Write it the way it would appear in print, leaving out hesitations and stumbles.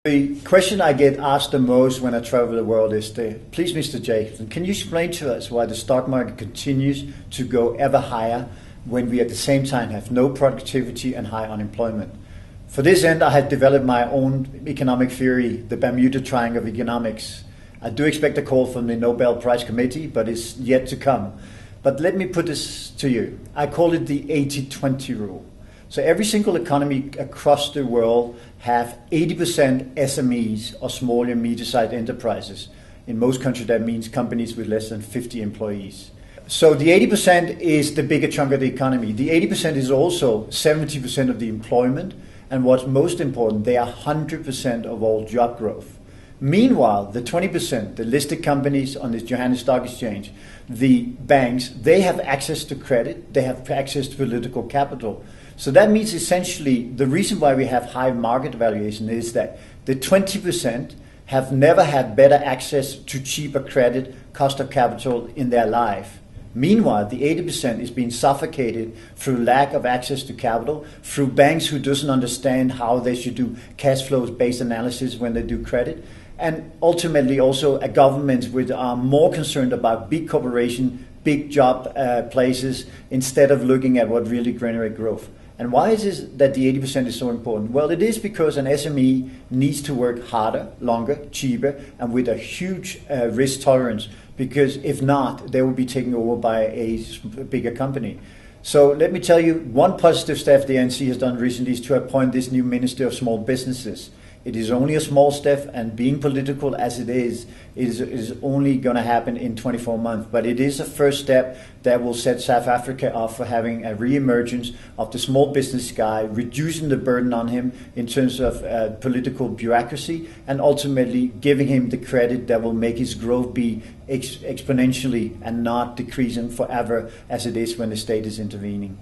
The question I get asked the most when I travel the world is, please Mr. Jacobsen, can you explain to us why the stock market continues to go ever higher when we at the same time have no productivity and high unemployment? For this end, I have developed my own economic theory, the Bermuda Triangle of economics. I do expect a call from the Nobel Prize Committee, but it's yet to come. But let me put this to you. I call it the 80-20 rule. So every single economy across the world have 80% SMEs or small and medium-sized enterprises. In most countries, that means companies with less than 50 employees. So the 80% is the bigger chunk of the economy. The 80% is also 70% of the employment. And what's most important, they are 100% of all job growth. Meanwhile, the 20%, the listed companies on the Johannesburg Stock Exchange, the banks, they have access to credit, they have access to political capital. So that means essentially the reason why we have high market valuation is that the 20% have never had better access to cheaper credit, cost of capital in their life. Meanwhile, the 80% is being suffocated through lack of access to capital, through banks who doesn't understand how they should do cash flows based analysis when they do credit, and ultimately also a government which are more concerned about big corporation, big job places, instead of looking at what really generate growth. And why is it that the 80% is so important? Well, it is because an SME needs to work harder, longer, cheaper, and with a huge risk tolerance, because if not, they will be taken over by a bigger company. So let me tell you, one positive step the ANC has done recently is to appoint this new Minister of Small Businesses. It is only a small step, and being political as it is only going to happen in 24 months. But it is a first step that will set South Africa up for having a re-emergence of the small business guy, reducing the burden on him in terms of political bureaucracy, and ultimately giving him the credit that will make his growth be exponentially and not decreasing forever as it is when the state is intervening.